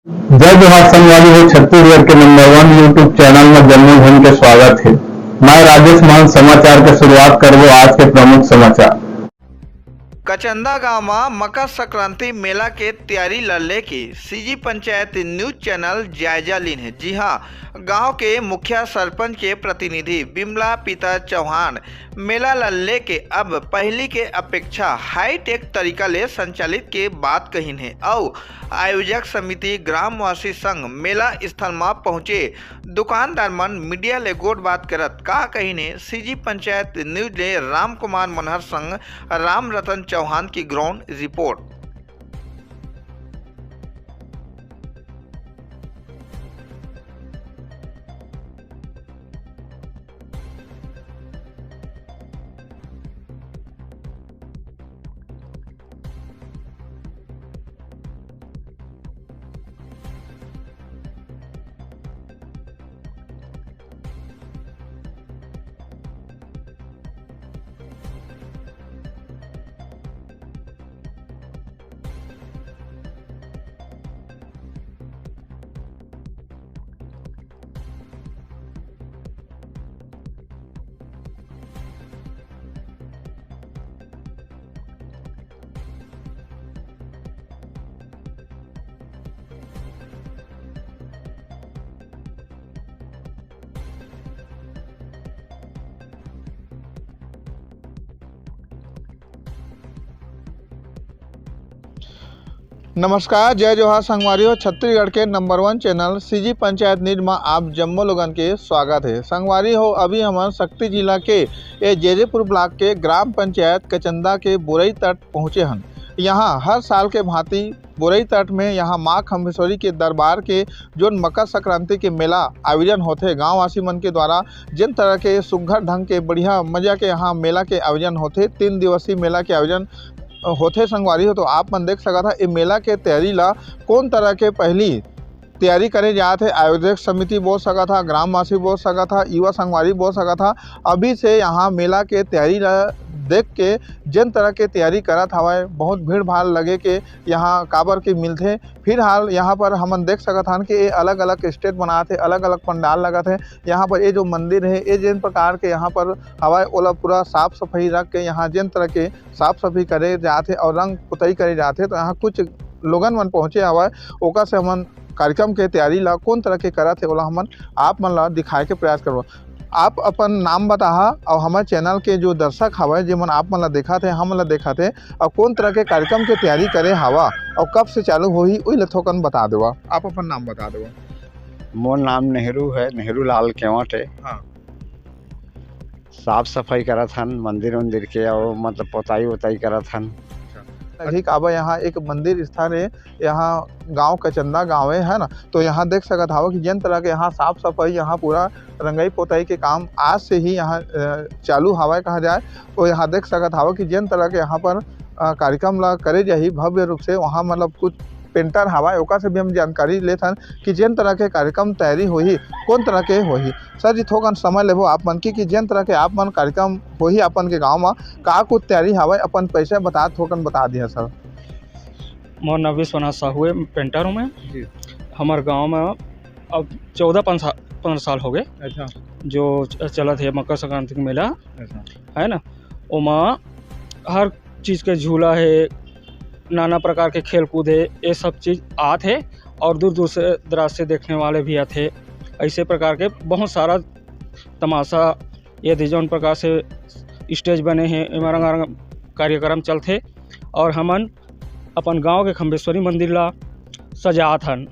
जय जोहार संगवारी हो। छत्तीसगढ़ के नंबर 1 यूट्यूब चैनल में जम्मू भूमि के स्वागत है। मैं राजेश मान समाचार के शुरुआत करबो आज के प्रमुख समाचार। कचंदा गांव में मकर संक्रांति मेला के तैयारी ल लेके सीजी पंचायत न्यूज चैनल जायजा लीन है। जी हां, गांव के मुखिया सरपंच के प्रतिनिधि बिमला पिता चौहान मेला ल लेके अब पहली के अपेक्षा हाईटेक तरीका ले संचालित के बात कहीन है और आयोजक समिति ग्रामवासी संघ मेला स्थल में पहुंचे दुकानदार मन मीडिया ले गोट बात करत का कहीने सीजी पंचायत न्यूज ले राम कुमार मनहर संघ राम रतन चौहान की ग्राउंड रिपोर्ट। नमस्कार, जय जोहार संगवारी हो। छत्तीसगढ़ के number 1 channel CG panchayat news में आप जम्मो लोगन के स्वागत है। संगवारी हो, अभी हम शक्ति जिला के जेजेपुर ब्लॉक के ग्राम पंचायत कचंदा के बोरई तट पहुँचे हन। यहाँ हर साल के भांति बोरई तट में यहाँ माँ खम्भेश्वरी के दरबार के जो मकर संक्रांति के मेला आयोजन होते गांववासी मन के द्वारा जिन तरह के सुघ्घर ढंग के बढ़िया मजा के यहाँ मेला के आयोजन होते 3 दिवसीय मेला के आयोजन होते संगवारी हो। तो आप मन देख सकत था ये मेला के तैयारी ला कौन तरह के पहली तैयारी करे जाते है। आयोजक समिति बोल सका था, ग्रामवासी बोल सका था, युवा संगवारी बोल सका था। अभी से यहाँ मेला के तैयारी ला देख के जिन तरह के तैयारी करत हवा बहुत भीड़ भाड़ लगे के यहाँ काबर के मिलते। फिर हाल यहाँ पर हम देख सकत हन कि ये अलग अलग स्टेज बनाते, अलग अलग पंडाल लगत है। यहाँ पर ये जो मंदिर है ये जिन प्रकार के यहाँ पर हवा ओला पूरा साफ सफाई रख के यहाँ जिन तरह के साफ सफाई करे जाते और रंग पुताई करे जाते। तो यहाँ कुछ लोगन मन पहुँचे हवा ओका से हमन कार्यक्रम के तैयारी ला कौन तरह के करत है ओला हमन आप मन ला दिखाए के प्रयास करबो। आप अपन नाम बताहा और हमारे चैनल के जो दर्शक हवा जेमन आप मन ला देखा थे हम ला देखा थे और कौन तरह के कार्यक्रम के तैयारी करे हवा और कब से चालू होही वही ला थोकन बता देवा। आप अपन नाम बता देवा। मोर नाम नेहरू है, नेहरू लाल केवट है। हाँ। साफ सफाई करत हन मंदिर उंदिर के और मतलब पोताई वोताई करत हन। ठीक आबा यहाँ एक मंदिर स्थान है, यहाँ गांव कचंदा गांव है ना। तो यहाँ देख सकत हवा कि जिन तरह के यहाँ साफ सफाई यहाँ पूरा रंगाई पोताई के काम आज से ही यहाँ चालू हवा कहा जाए। तो यहाँ देख सकत हवा कि जिन तरह के यहाँ पर कार्यक्रम ला करे जाही भव्य रूप से वहाँ मतलब कुछ पेंटर हवा ओका से भी हम जानकारी लेते हैं कि जिन तरह के कार्यक्रम तैयारी होही कौन तरह के होही। सर जी थोकन समय लेबो आप मन की कि जिन तरह के आप मन कार्यक्रम होही अपन के गांव में का कुछ तैयारी हवा अपन पैसे बता थोकन बता दिया सर। मोर नाम विश्वनाथ साहू है, पेंटर हूँ मैं जी। हमारे गांव में अब 14-15 साल हो गए अच्छा जो चलत है मकर संक्रांति का मेला अच्छा है ना। ओमा हर चीज़ के झूला है, नाना प्रकार के खेल कूद है, ये सब चीज़ आते है और दूर दूर से दराज से देखने वाले भी आते हैं। ऐसे प्रकार के बहुत सारा तमाशा यदि जौन प्रकार से स्टेज बने हैं रंगारंग कार्यक्रम चलते और हमन अपन गांव के खम्भेश्वरी मंदिर ला सजात हन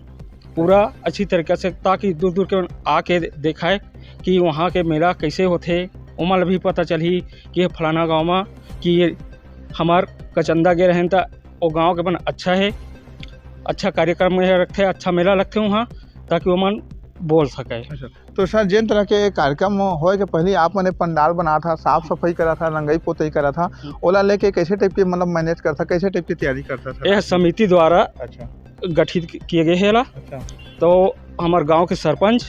पूरा अच्छी तरीके से ताकि दूर दूर के आके देखाए कि वहाँ के मेला कैसे होते। उमल भी पता चली कि फलाना गांव में कि ये हमार कचंदा गे रहें तो वो गांव के बन अच्छा है, अच्छा कार्यक्रम में रखते, अच्छा मेला लगते वहाँ ताकि वो मन बोल सके। अच्छा तो सर जिन तरह के कार्यक्रम होए के पहले आप मैंने पंडाल बना था, साफ सफाई करा था, रंगाई पोताई करा था, ओला लेके कैसे टाइप के मतलब मैनेज करता, कैसे टाइप की तैयारी करता था? यह समिति द्वारा अच्छा गठित किए गए है। अच्छा तो हमारे गांव के सरपंच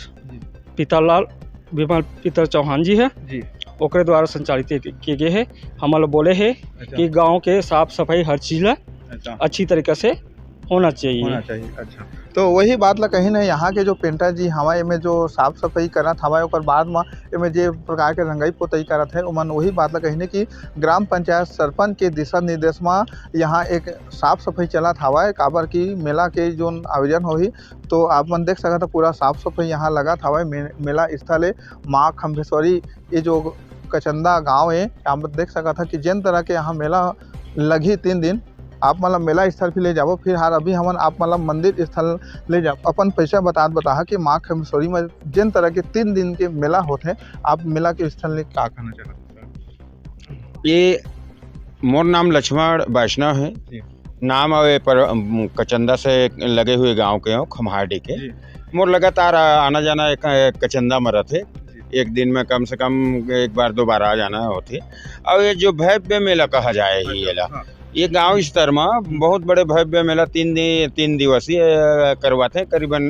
पितालाल विमल पिता चौहान जी है जी ओकरे द्वारा संचालित किए गए हैं। हम लोग बोले हैं अच्छा कि गांव के साफ सफाई हर चीज़ ला अच्छा अच्छी तरीके से होना चाहिए। होना चाहिए। अच्छा, तो वही बात ला कहीं ना यहाँ के जो पेंटर जी हवा एमे जो साफ सफाई करत हवा ओकर बाद में एमे जे प्रकार के रंगाई पोताई करत है ओमन वही बात ला कहीं कि ग्राम पंचायत सरपंच के दिशा निर्देश में यहाँ एक साफ सफाई चलत हवा काबर की मेला के जो आयोजन होही तो आप मन देख सकत पूरा साफ सफाई यहाँ लगत हवा। मेला स्थल है माँ खम्भेश्वरी, ये जो कचंदा गाँव है आप देख सकत कि जिन तरह के यहाँ मेला लगी 3 दिन आप मतलब मेला स्थल भी ले जाओ। फिर हार अभी हमन आप मतलब मंदिर स्थल ले जाओ अपन पैसा बता कि माँ खम्भेश्वरी में जिन तरह के 3 दिन के मेला होते आप मेला के स्थल ले क्या कहना चाहते? ये मोर नाम लक्ष्मण वैष्णव है, नाम पर कचंदा से लगे हुए गांव के हो खमहारडी के। मोर लगातार आना जाना एक कचंदा में रहते, एक दिन में कम से कम 1 बार 2 बार आ जाना होते। और ये जो भव्य मेला कहा जाए ही ये गांव स्तर में बहुत बड़े भव्य मेला 3 दिवसीय करवाते हैं करीबन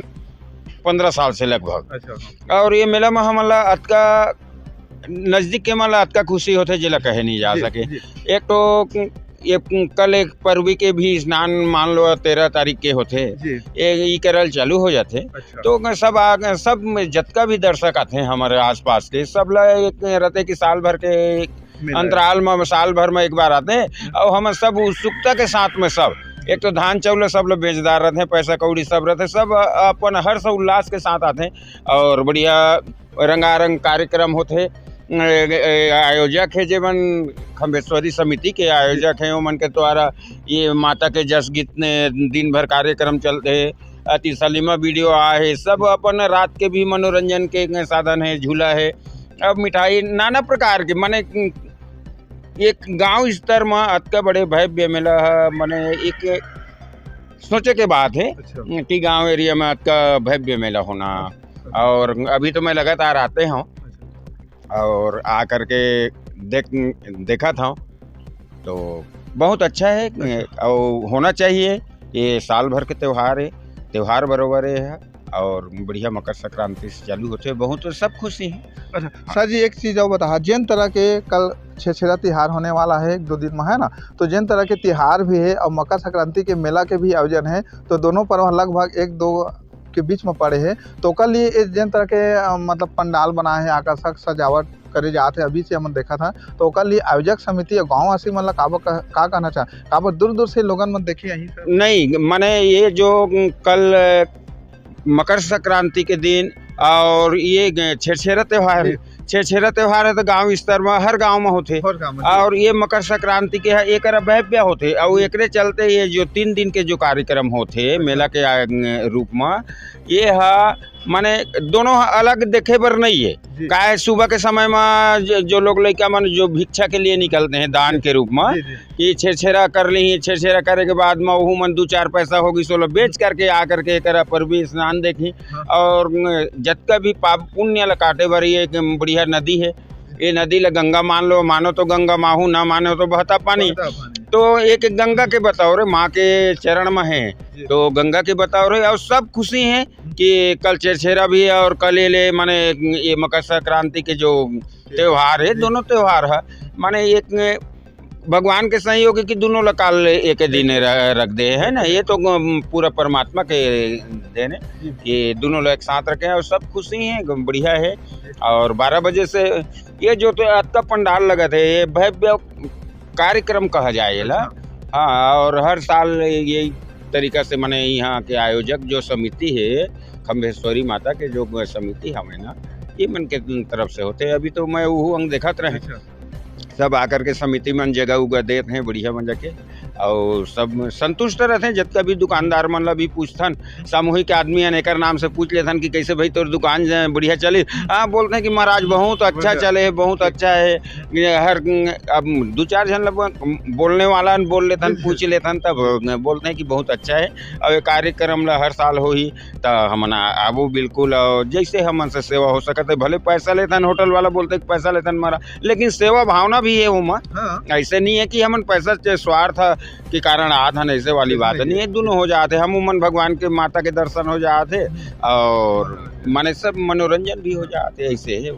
15 साल से लगभग। अच्छा। और ये मेला में हमला अतका नज़दीक के मला अतका खुशी होते जिला कहे नहीं जा सके। एक तो ये कल एक परवी के भी स्नान मान लो 13 तारीख के होते ये करल चालू हो जाते। अच्छा। तो सब जतका भी दर्शक आते हैं हमारे आसपास के सब एक रहते कि साल भर के अंतराल में साल भर में 1 बार आते हैं। और हम सब उत्सुकता के साथ में सब एक तो धान चावल सब लोग बेचदार रहते हैं, पैसा कौड़ी सब रहते हैं, सब अपन हर्ष उल्लास के साथ आते हैं। और बढ़िया रंगारंग कार्यक्रम होते आयोजक है जेवन खम्भेश्वरी समिति के आयोजक हैं उमन के द्वारा ये माता के जस गीत दिन भर कार्यक्रम चलते हैं। अति सलीमा वीडियो आए सब अपन रात के भी मनोरंजन के साधन है, झूला है, अब मिठाई नाना प्रकार के माने एक गांव स्तर में अतका बड़े भव्य मेला माने एक सोचे के बात है। अच्छा। कि गांव एरिया में अतका भव्य मेला होना। और अभी तो मैं लगातार आते हूँ और आ करके देखा था तो बहुत अच्छा है और होना चाहिए। ये साल भर के त्यौहार बरोबर है और बढ़िया मकर संक्रांति से चालू होते बहुत तो सब खुशी है। अच्छा सर जी एक चीज़ और बता, जिन तरह के कल छेछेरा तिहार होने वाला है 1-2 दिन में है ना, तो जिन तरह के तिहार भी है और मकर संक्रांति के मेला के भी आयोजन है तो दोनों पर्व लगभग 1-2 के बीच में पड़े हैं। तो कल ये जिन तरह के मतलब पंडाल बनाए हैं, आकर्षक सजावट करे जाते अभी से हम देखा था, तो कल ये आयोजक समिति और गाँव वासी मतलब का कहना चाहे काबर दूर दूर से लोगन मन देखिए यहीं सर? नहीं माने ये जो कल मकर संक्रांति के दिन और ये छेरछेरा त्यौहार है तो गांव स्तर में हर गांव में होते और ये मकर संक्रांति के एक भव्य होते और एकरे चलते ये जो 3 दिन के जो कार्यक्रम होते मेला के रूप में ये माने दोनों अलग देखे बर नहीं है। काहे सुबह के समय में जो लोग लड़का मन जो भिक्षा के लिए निकलते हैं दान के रूप में कि छेरछेरा कर ली, छेरछेरा करे के बाद में वह मन 2-4 पैसा होगी सोलो बेच करके आ करके एक पर भी स्नान देखी। और जतका भी पाप पुण्य ला काटे बर ये बढ़िया नदी है, ये नदी ला गंगा मानो तो गंगा माहू ना मानो तो बहता पानी। तो एक गंगा के बतौर माँ के चरण में है तो गंगा के बतौर और सब खुशी हैं कि कल छेरछेरा भी है और कल ये माने ये मकर संक्रांति के जो त्यौहार है दोनों त्यौहार है माने एक भगवान के सहयोग कि दोनों लकाल एक दिन रख दे है ना, ये तो पूरा परमात्मा के देन है कि दोनों लोग एक साथ रखे हैं और सब खुशी हैं बढ़िया है। और 12 बजे से ये जो तो अतका पंडाल लगा थे ये भव्य कार्यक्रम कहा जाएगा। हाँ और हर साल यही तरीका से माने यहाँ के आयोजक जो समिति है खम्भेश्वरी माता के जो समिति हमें ना ये मन के तरफ से होते। अभी तो मैं वो अंग देखत रहे सब आकर के समिति में जगह उगह देते हैं बढ़िया बन जाके और सब संतुष्ट रहते हैं। जितना भी दुकानदार मन ला भी पूछथन सामूहिक आदमी अनेकर नाम से पूछ लेथन कि कैसे भाई तोर दुकान बढ़िया चली। हाँ बोलते हैं कि महाराज बहुत अच्छा चले है, बहुत अच्छा है। हर अब 2-4 जन बोलने वाला बोल लेथन पूछ लेथन तब बोलते हैं कि बहुत अच्छा है। और ये कार्यक्रम ला हर साल हो ही तो हम आबू बिल्कुल और जैसे हमन से सेवा हो सकते भले पैसा लेथन होटल वाला बोलते पैसा लेथन मारा लेकिन सेवा भावना भी है उमा। ऐसे नहीं है कि हमन पैसा स्वार्थ के कारण आधन ऐसे वाली बात नहीं है, दोनों हो जाते हम उमन भगवान के माता के दर्शन हो जाते और माने सब मनोरंजन भी हो जाते ऐसे है।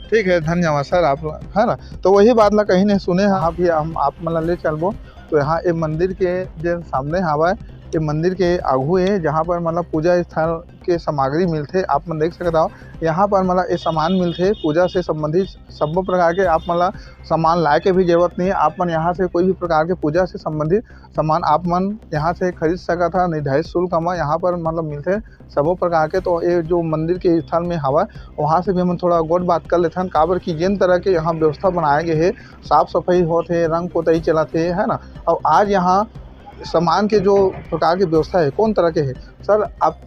ठीक है धन्यवाद सर आप है ना। तो वही बात ला कहीं नहीं सुने हाँ भी हम आप मतलब ले चलबो तो यहाँ एक मंदिर के जो सामने हवा ये मंदिर के आगू है जहाँ पर मतलब पूजा स्थल के सामग्री मिलते आप मन देख सकता हो। यहाँ पर मतलब ये सामान मिलते पूजा से संबंधित सब प्रकार के आप मतलब सामान लाए के भी जरूरत नहीं है। आप मन यहाँ से कोई भी प्रकार के पूजा से संबंधित सामान आप मन यहाँ से खरीद सकता था। निर्धारित शुल्क में यहाँ पर मतलब मिलते सबों प्रकार के। तो ये जो मंदिर के स्थल में हवा वहाँ से भी हम थोड़ा गोट बात कर लेते हैं काबर की जिन तरह के यहाँ व्यवस्था बनाए गए है, साफ सफाई होते, रंग पोतई चलाते है ना। और आज यहाँ सामान के जो प्रकार की व्यवस्था है कौन तरह के है सर, आप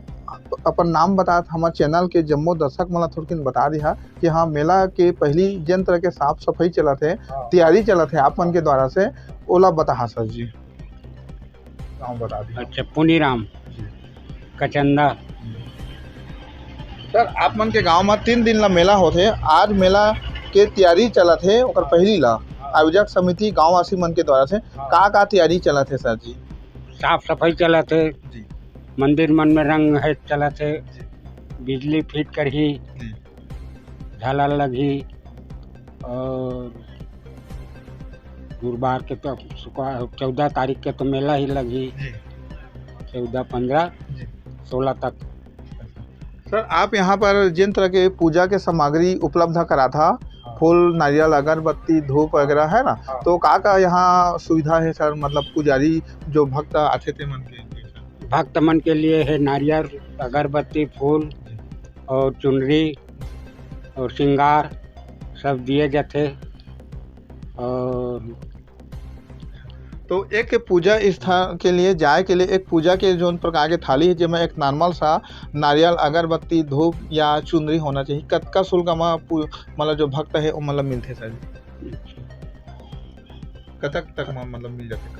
अपन नाम बता हमारे चैनल के जम्मो दर्शक मला थोड़किन बता दिया कि हाँ मेला के पहली जिन तरह के साफ सफाई चलत है, तैयारी चलत है आप मन के द्वारा से ओला बता सर जी नाम बता दी। अच्छा, पुनीराम कचंदा। सर आप मन के गांव में 3 दिन ला मेला होते, आज मेला के तैयारी चलत है और पहली ला आयोजक समिति गांववासी मन के द्वारा से का तैयारी चलत है सर जी? साफ सफाई चलत है, मंदिर मन में रंग है चलत है, बिजली फिट करही, झालर लगी और गुरुवार के तो 14 तारीख के तो मेला ही लगी, 14, 15, 16 तक। सर आप यहाँ पर जिन तरह के पूजा के सामग्री उपलब्ध करा था, फूल, नारियल, अगरबत्ती, धूप वगैरह है ना, तो का यहाँ सुविधा है सर? मतलब पुजारी जो भक्त आते थे मन के भक्त मन के लिए है नारियल, अगरबत्ती, फूल और चुनरी और श्रृंगार सब दिए जाते। और तो एक पूजा स्थान के लिए जाए के लिए एक पूजा के जो प्रकार के थाली है जिसमें एक नॉर्मल सा नारियल, अगरबत्ती, धूप या चुनरी होना चाहिए। कतका शुल्क में मतलब जो भक्त है वो मतलब मिलते सर? कतक तक में मतलब मिल जाते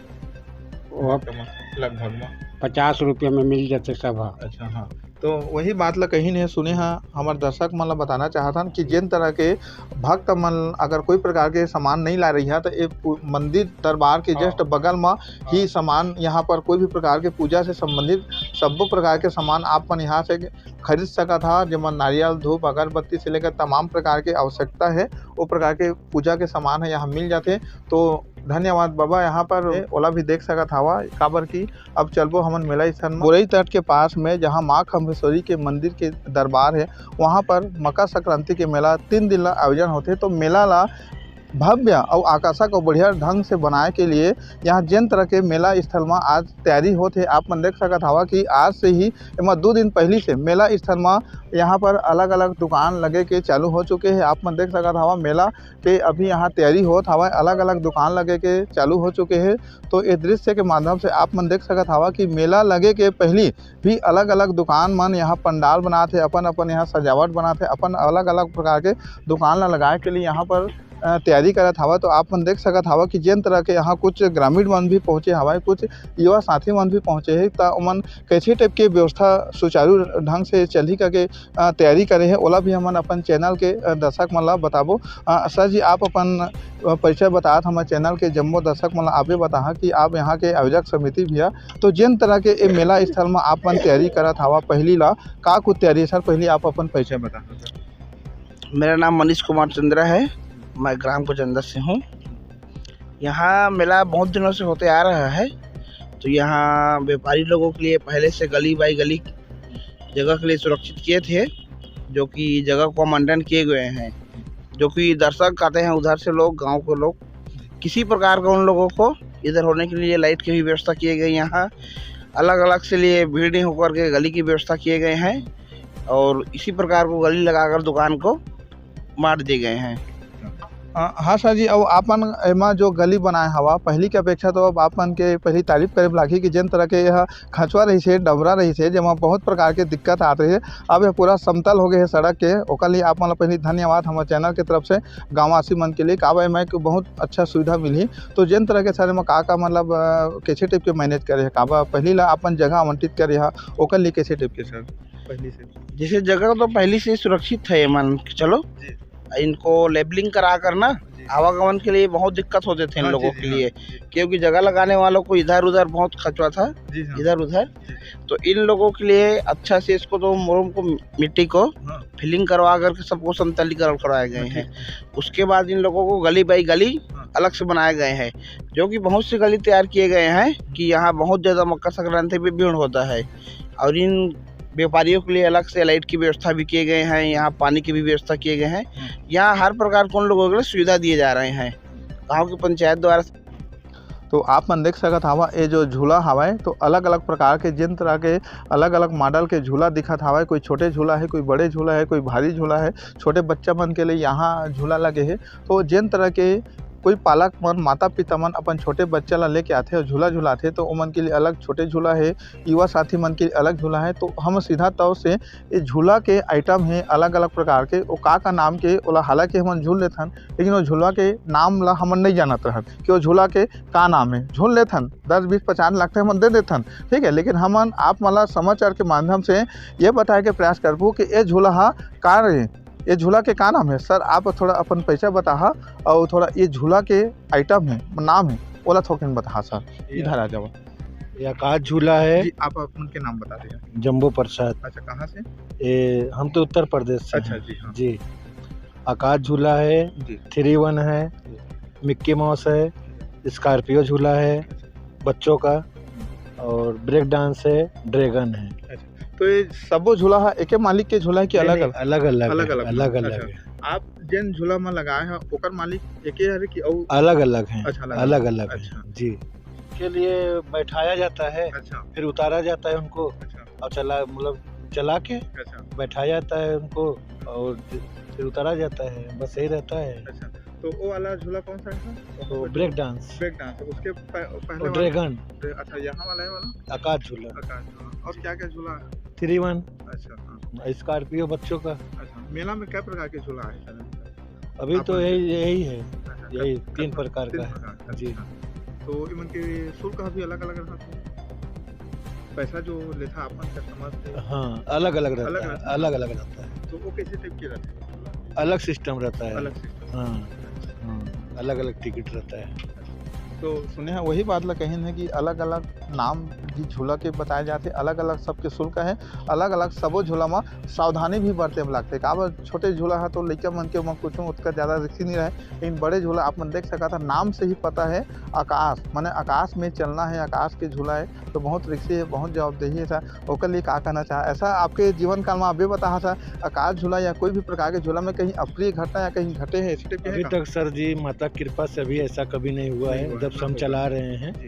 लगभग में 50 रुपये में मिल जाते सब। अच्छा हाँ, तो वही बात ला कहीं नहीं सुने हाँ हमारे दर्शक मन ला बताना चाहता कि जिन तरह के भक्त मन अगर कोई प्रकार के सामान नहीं ला रही है तो एक मंदिर दरबार के जस्ट बगल में ही सामान यहाँ पर कोई भी प्रकार के पूजा से संबंधित सब प्रकार के सामान आप मन यहाँ से खरीद सका था। जिसमें नारियल, धूप, अगरबत्ती से लेकर तमाम प्रकार के आवश्यकता है वो प्रकार के पूजा के सामान है यहाँ मिल जाते। तो धन्यवाद बाबा। यहाँ पर ओला भी देख सकत हवा काबर की अब चलबो हमन मेला स्थल में गोरई तट के पास में जहाँ माँ खम्भेश्वरी के मंदिर के दरबार है, वहाँ पर मकर संक्रांति के मेला 3 दिन ला आयोजन होते। तो मेला ला भव्य और आकर्षक और बढ़िया ढंग से बनाए के लिए यहाँ जिन तरह के मेला स्थल में आज तैयारी होते आप मन देख सकत हवा कि आज से ही 2 दिन पहले से मेला स्थल में यहाँ पर अलग अलग दुकान लगे के चालू हो चुके हैं। आप मन देख सकत हवा मेला पे अभी यहाँ तैयारी होत हवा, अलग अलग दुकान लगे के चालू हो चुके हैं। तो ये दृश्य के माध्यम से आप मन देख सकत हवा कि मेला लगे के पहले भी अलग अलग दुकान मन यहाँ पंडाल बनाते, अपन यहाँ सजावट बनाते, अपन अलग अलग प्रकार के दुकान ला लगाए के लिए यहाँ पर तैयारी करत हवा। तो आप मन देख सकत हवा कि जिन तरह के यहाँ कुछ ग्रामीण मन भी पहुँचे हवा, कुछ युवा साथी मन भी पहुँचे है, तो उमन कैसे टाइप के व्यवस्था सुचारू ढंग से चली करके तैयारी करे है ओला भी हमन अपन चैनल के दर्शक मन ला बताबो। सर जी आप अपन परिचय बतात हमारे चैनल के जम्मो दर्शक मन ला आपे बता कि आप यहाँ के आयोजक समिति भी है। तो जिन तरह के मेला स्थल में आप मन तैयारी करत हवा पहली ला का कुछ तैयारी है सर? पहले आप अपन परिचय बता। मेरा नाम मनीष कुमार चंद्रा है, मैं ग्राम कचंदा से हूँ। यहाँ मेला बहुत दिनों से होते आ रहा है। तो यहाँ व्यापारी लोगों के लिए पहले से गली बाई गली जगह के लिए सुरक्षित किए थे, जो कि जगह को मंडन किए गए हैं, जो कि दर्शक आते हैं उधर से लोग, गांव के लोग, किसी प्रकार का उन लोगों को इधर होने के लिए लाइट की भी व्यवस्था किए गए। यहाँ अलग अलग से लिए भीड़ नहीं होकर के गली की व्यवस्था किए गए हैं और इसी प्रकार को गली लगाकर दुकान को मार दिए गए हैं। हाँ सर जी, अब आपन एमा जो गली बनाए हवा पहली के अपेक्षा तो अब आपन के पहली तारीफ करे लागी कि जिन तरह के यह खचवा रही से, डबरा रही से, जेमा बहुत प्रकार के दिक्कत आते हैं, अब यह पूरा समतल हो गए है सड़क के। ओकर लिए आप मन पहले धन्यवाद हमारे चैनल के तरफ से गाँववासी मन के लिए काबा में बहुत अच्छा सुविधा मिली। तो जिन तरह के सर में का मतलब कैसे टाइप के मैनेज करे है काबा पहली ला अपन जगह आवंटित करे है ओकर लिए कैसे टाइप के सर? पहली से जैसे जगह तो पहले से सुरक्षित है, मान के चलो इनको लेबलिंग करा कर ना आवागमन के लिए बहुत दिक्कत होते थे इन लोगों के लिए, क्योंकि जगह लगाने वालों को इधर उधर बहुत खचवा था, इधर उधर। तो इन लोगों के लिए अच्छा से इसको तो मुरम को मिट्टी को फिलिंग करवा करके सबको समतलीकरण करवाए गए हैं। उसके बाद इन लोगों को गली बाई गली अलग से बनाए गए हैं, जो कि बहुत सी गली तैयार किए गए हैं कि यहाँ बहुत ज़्यादा मकर संक्रांति पे भीड़ होता है। और इन व्यापारियों के लिए अलग से लाइट की व्यवस्था भी किए गए हैं, यहाँ पानी की भी व्यवस्था किए गए हैं। यहाँ हर प्रकार के उन लोगों के लिए सुविधा दिए जा रहे हैं गाँव की पंचायत द्वारा। तो आप मन देख सकत हवा ये जो झूला हवाए तो अलग अलग प्रकार के जिन तरह के अलग अलग मॉडल के झूला दिखत हवाए। कोई छोटे झूला है, कोई बड़े झूला है, कोई भारी झूला है। छोटे बच्चा मन के लिए यहाँ झूला लगे है। तो जिन तरह के कोई पालक मन माता पिता मन अपन छोटे बच्चा ला लेके आते और झूला झूलाते तो उमन के लिए अलग छोटे झूला है, युवा साथी मन के लिए अलग झूला है। तो हम सीधा तौर से ये झूला के आइटम है अलग अलग प्रकार के वो का नाम के ओला हालांकि हम झूल लेथन, लेकिन वो झूला के नाम ला हम नहीं जानत रहन कि वो झूला के का नाम है। झूल लेथन 10 20 50 लाख हम दे देथन, ठीक है। लेकिन हमन आप मला समाचार के माध्यम से ये बताए के प्रयास करबू कि ये झूला हा का रहे, ये झूला के का नाम है। सर आप थोड़ा अपन पैसा बता और थोड़ा ये झूला के आइटम है नाम है ओला थोड़ा बता सर। इधर आ जाओ। ये आकाश झूला है जी, आप अपन के नाम बता दें। जम्बो प्रसाद। अच्छा, कहाँ से? ये हम तो उत्तर प्रदेश से अच्छा हैं। जी, हाँ। जी आकाश झूला है, जी 3-1 है, मिक्की माउस है, स्कॉर्पियो झूला है बच्चों का, और ब्रेक डांस है, ड्रैगन है। तो ये सबो झूला है एके मालिक के झूला है कि अलग अलग? अलग अलग अलग अलग अच्छा। है। आप जिन झूला में लगाए हैं ओकर मालिक एके है कि और अलग अलग है। अच्छा, अलग अलग अच्छा। है जी। के लिए बैठाया जाता है, अच्छा फिर उतारा जाता है उनको अच्छा और चला के अच्छा बैठाया जाता है उनको और फिर उतारा जाता है, बस यही रहता है। अच्छा। तो वो वाला झूला कौन सा है? तो ब्रेक डांस ब्रेक डांस। उसके पहले और ड्रैगन। अच्छा, यहाँ वाला है वाला आकाश झूला। आकाश झूला। और क्या क्या झूला है? 3-1 अच्छा, हाँ। स्कॉर्पियो बच्चों का। अच्छा, मेला में क्या प्रकार के झूला है? अभी तो यही है, अच्छा, यही कब- 3 कब- प्रकार तीन का है। प्रकार का। जी। तो इमन के शुल्क भी अलग अलग रहता है, पैसा जो लेता अपन कस्टमर से हाँ अलग अलग रहता अलग है, रहता है। अलग अलग रहता है। तो वो कैसे टाइप के रहते हैं? अलग सिस्टम रहता है। अलग सिस्टम। हाँ अलग अलग टिकट रहता है। तो सुने हैं वही बात ला कहें है कि अलग अलग नाम जी झूला के बताए जाते, अलग अलग सबके शुल्क है, अलग अलग सबो झूला में सावधानी भी बरते में लगते। का छोटे झूला है तो लड़का मन के कुछ उसका ज़्यादा रिस्की नहीं रहे, लेकिन बड़े झूला आप मन देख सका था नाम से ही पता है आकाश माने आकाश में चलना है, आकाश के झूला है तो बहुत रिस्की है, बहुत जवाबदेही है था। ओकर लिए का कहना चाहे ऐसा आपके जीवन काल में अभी बता था आकाश झूला या कोई भी प्रकार के झूला में कहीं अप्रिय घटना या कहीं घटे है इस टाइप के अभी है का? तक सर जी माता कृपा से अभी ऐसा कभी नहीं हुआ नहीं है हुआ, जब से हम बिल्कुल। चला रहे हैं। जी।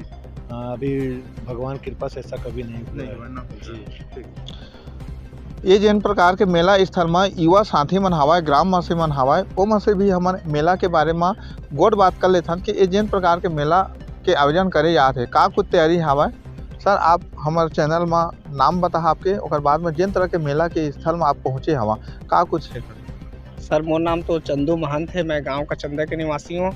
अभी भगवान कृपा से ऐसा कभी नहीं हुआ नहीं है। हुआ, ना हुआ। जी। ठीक। ये जिन प्रकार के मेला स्थल में युवा साथी मन हवाए, ग्रामवासी मन हवाए, वो मन से भी हमन मेला के बारे में गोट बात कर लेथन कि ये जिन प्रकार के मेला के आयोजन करे जाते हैं का कुछ तैयारी हवाए। सर आप हमारे चैनल में नाम बता आपके और बाद में जिन तरह के मेला के स्थल में आप पहुँचे हवा का कुछ है? सर मोर नाम तो चंदू महंत है, मैं गांव कचंदा के निवासी हूँ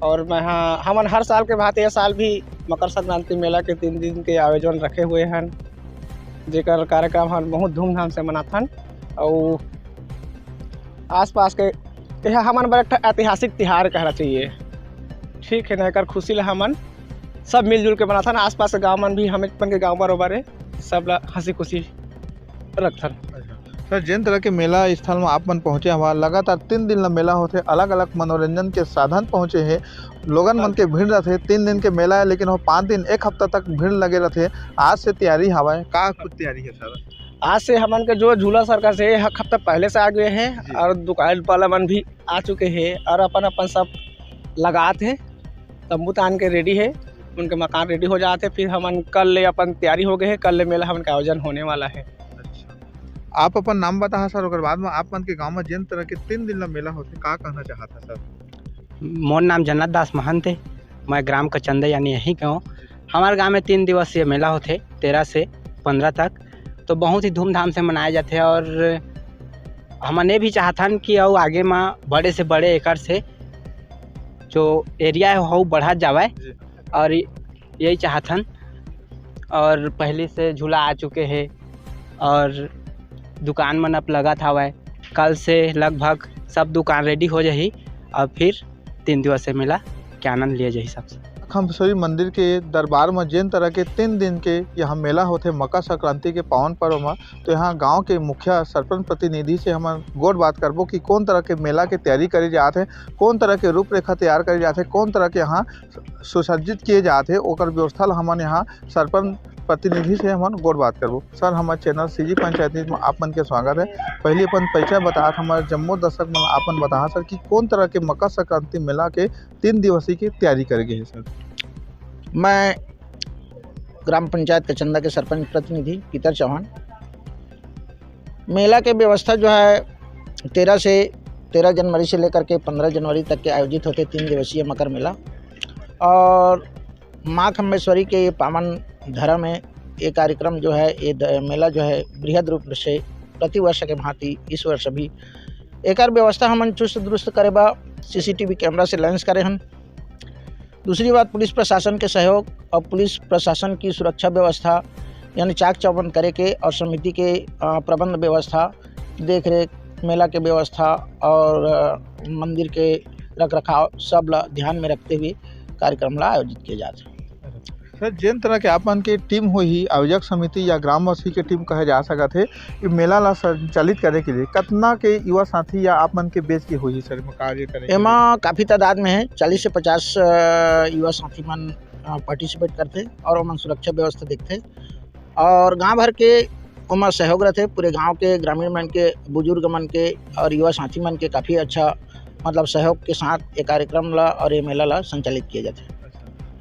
और मैं हमन हर साल के भांति यह साल भी मकर संक्रांति मेला के 3 दिन के आयोजन रखे हुए हैं, जेकर कार्यक्रम हम बहुत धूमधाम से मनाथन और आसपास के यह हमन बड़ा ऐतिहासिक तिहार कहना चाहिए, ठीक है ना। एकर खुशी ला हमन सब मिलजुल के मनाथन, आसपास के गाँव मन भी हम अपन के गाँव बरोबर है सब ला हंसी खुशी रखथन। सर जिन तरह के मेला स्थल में आप मन पहुँचे हवा लगातार 3 दिन ला मेला होते, अलग अलग मनोरंजन के साधन पहुँचे हैं, लोगन मन के भीड़ रहते। 3 दिन के मेला है लेकिन वो 5 दिन 1 हफ्ता तक भीड़ लगे रहते। आज से तैयारी हवा का कुछ तैयारी है सर? आज से हमन के जो झूला सर्कस है 1 हफ्ता पहले से आ गए हैं और दुकान वाला मन भी आ चुके हैं और अपन सब लगाते हैं, तंबू तान के रेडी है, उनके मकान रेडी हो जाते। फिर हमन कल ले अपन तैयारी हो गए हैं, कल ले मेला हमन का आयोजन होने वाला है। आप अपन नाम बता सर और बाद में आप मन के गांव में जिन तरह के 3 दिन ला मेला होते का कहना चाहता सर? मोर नाम जन्नत दास महंत है, मैं ग्राम कचंदा यानी यहीं का हूँ। हमारे गांव में 3 दिवसीय मेला होते 13 से 15 तक, तो बहुत ही धूमधाम से मनाए जाते हैं और हमने भी चाहतन कि और आगे में बड़े से बड़े एकड़ से जो एरिया है वो बढ़ा जाए और यही चाहतन। और पहले से झूला आ चुके हैं और दुकान मन अब लगा था वह कल से लगभग सब दुकान रेडी हो जाही और फिर 3 दिवसीय मेला के आनंद लिया जाही सबसे। खम्बेश्वरी मंदिर के दरबार में जेन तरह के 3 दिन के यहाँ मेला होते मकर संक्रांति के पावन पर्व में, तो यहाँ गांव के मुखिया सरपंच प्रतिनिधि से हम गोट बात करबो कि कौन तरह के मेला के तैयारी करी जाते हैं, कौन तरह के रूपरेखा तैयार करी जाते हैं, कौन तरह के यहाँ सुसज्जित किए जाते हैं, ओकर व्यवस्था हमन यहाँ सरपंच प्रतिनिधि से हमन गोट बात करबो। सर, हमारे चैनल सीजी पंचायत न्यूज में आप मन के स्वागत है। पहले अपन परिचय बतात हमारे जम्मो दर्शक मन आपन बता सर कि कौन तरह के मकर संक्रांति मेला के 3 दिवसीय की तैयारी करेंगे है सर। मैं ग्राम पंचायत कचंदा के सरपंच प्रतिनिधि पीतर चौहान। मेला के व्यवस्था जो है 13 जनवरी से लेकर के 15 जनवरी तक के आयोजित होते 3 दिवसीय मकर मेला, और माँ खम्बेश्वरी के पावन धरा में ये कार्यक्रम जो है, ये मेला जो है बृहद रूप से प्रतिवर्ष के भांति इस वर्ष भी एक व्यवस्था हमन चुस्त दुरुस्त करे बा CCTV कैमरा से लैंस करे हन। दूसरी बात, पुलिस प्रशासन के सहयोग और पुलिस प्रशासन की सुरक्षा व्यवस्था यानी चाक चौबंद करे के, और समिति के प्रबंध व्यवस्था, देख रेख, मेला के व्यवस्था और मंदिर के रख रखाव सब ला ध्यान में रखते हुए कार्यक्रम ला आयोजित किए जाते हैं। सर, जिन तरह के आपन के टीम होही, आयोजक समिति या ग्रामवासी के टीम कहे जा सकत है, ये मेला ला संचालित करे के लिए कितना के युवा साथी या आप मन के बेच के होही सर कार्य करे? एमा काफ़ी तादाद में है, 40 से 50 युवा साथी मन पार्टिसिपेट करते और ओमन सुरक्षा व्यवस्था देखते, और गांव भर के ओमा सहयोग रहते, पूरे गांव के ग्रामीण मन के, बुजुर्ग मन के और युवा साथी मन के काफ़ी अच्छा मतलब सहयोग के साथ ये कार्यक्रम ला और ये मेला ला संचालित किए जाते हैं।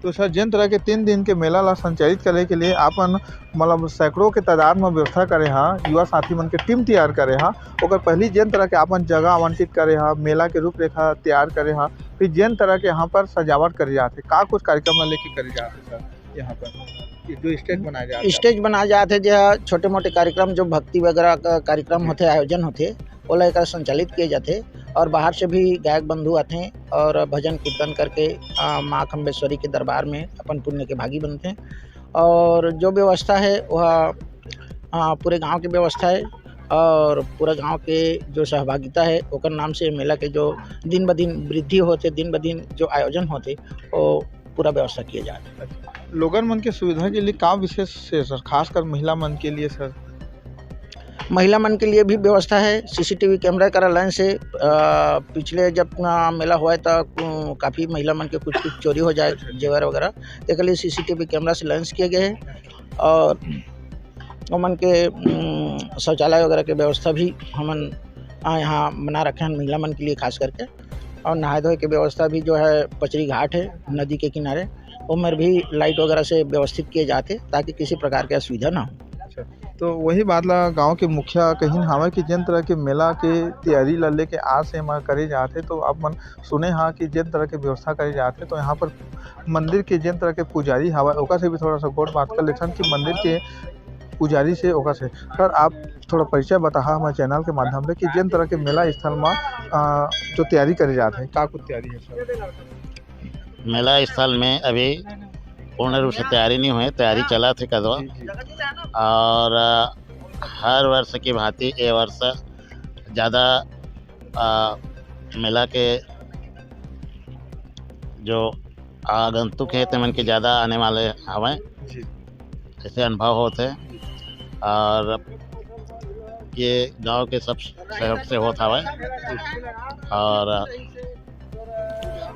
तो सर, जिन तरह के 3 दिन के मेला ला संचालित करे के लिए आपन मतलब सैकड़ों के तादाद में व्यवस्था करे हाँ, युवा साथी मन के टीम तैयार करे हाँ, ओकर पहली जिन तरह के आपन जगह आवंटित करे हाँ, मेला के रूपरेखा तैयार करे हाँ, फिर जिन तरह के यहाँ पर सजावट करे जाते, का कुछ कार्यक्रम लेके करे जाते सर यहाँ पर जो स्टेज बनाए जाते? स्टेज बनाए जाते जो छोटे मोटे कार्यक्रम जो भक्ति वगैरह का कार्यक्रम होते, आयोजन होते, वो लेकर संचालित किए जाते, और बाहर से भी गायक बंधु आते हैं और भजन कीर्तन करके माँ खम्बेश्वरी के दरबार में अपन पुण्य के भागी बनते हैं। और जो व्यवस्था है वह पूरे गांव की व्यवस्था है, और पूरा गांव के जो सहभागिता है ओकर नाम से मेला के जो दिन ब दिन वृद्धि होते, दिन ब दिन जो आयोजन होते, वो पूरा व्यवस्था किए जाते हैं। लोगन मन के सुविधा के लिए का विशेष है सर, खासकर महिला मन के लिए सर? महिला मन के लिए भी व्यवस्था है, CCTV कैमरा का लाइन से पिछले जब मेला हुआ है तो काफ़ी महिला मन के कुछ चोरी हो जाए जेवर वगैरह, तो लिए CCTV कैमरा से लाइन्स किए गए हैं, और मन के शौचालय वगैरह की व्यवस्था भी हमन यहाँ बना रखे हैं महिला मन के लिए खास करके, और नहाए धोए की व्यवस्था भी जो है पचरी घाट है नदी के किनारे, उमर भी लाइट वगैरह से व्यवस्थित किए जाते ताकि किसी प्रकार की असुविधा ना हो। तो वही बात ला गांव के मुखिया कहीं हवा कि जिन तरह के मेला के तैयारी ला लेके आज से हम करे जाते, तो आप मन सुने हाँ कि जिन तरह के व्यवस्था करे जाते, तो यहाँ पर मंदिर के जिन तरह के पुजारी हवा ओका से भी थोड़ा सा गोट बात कर लेते कि मंदिर के पुजारी से ओका से। सर, आप थोड़ा परिचय बता हमारे चैनल के माध्यम से कि जिन तरह के मेला स्थल में जो तैयारी करे जाते हैं, का कुछ तैयारी है सर? मेला स्थल में अभी पूर्ण रूप से तैयारी नहीं हुई, तैयारी चला थे कदवा, और हर वर्ष की भांति ये वर्ष ज़्यादा मेला के जो आगंतुक है तेमन के ज़्यादा आने वाले हवें, ऐसे अनुभव होते, और ये गांव के सब सहयोग से होता हवे, और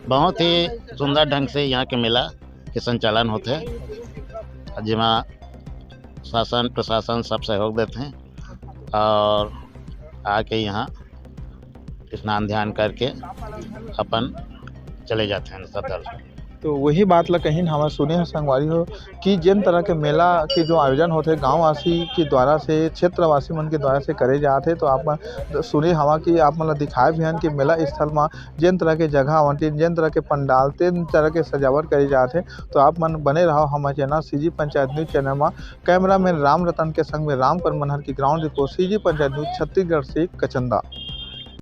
बहुत ही सुंदर ढंग से यहाँ के मेला के संचालन होते हैं, जिसमें शासन प्रशासन सब सहयोग देते हैं, और आके यहाँ स्नान ध्यान करके अपन चले जाते हैं सदर। तो वही बात ला कहीं हमारे सुने हैं संगवारी हो कि जिन तरह के मेला के जो आयोजन होते हैं गांववासी के द्वारा से, क्षेत्रवासी मन के द्वारा से करे जाते, तो आप सुने हवा कि आप मतलब दिखाए भी हैं कि मेला स्थल में जिन तरह के जगह आवंटित, जिन तरह के पंडाल, तीन तरह के सजावट करे जाते, तो आप मन बने रहो हमारे channel CG panchayat news channel में। कैमरा मैन राम रतन के संग में राम पर मनहर की ground report CG panchayat news Chhattisgarh से कचंदा।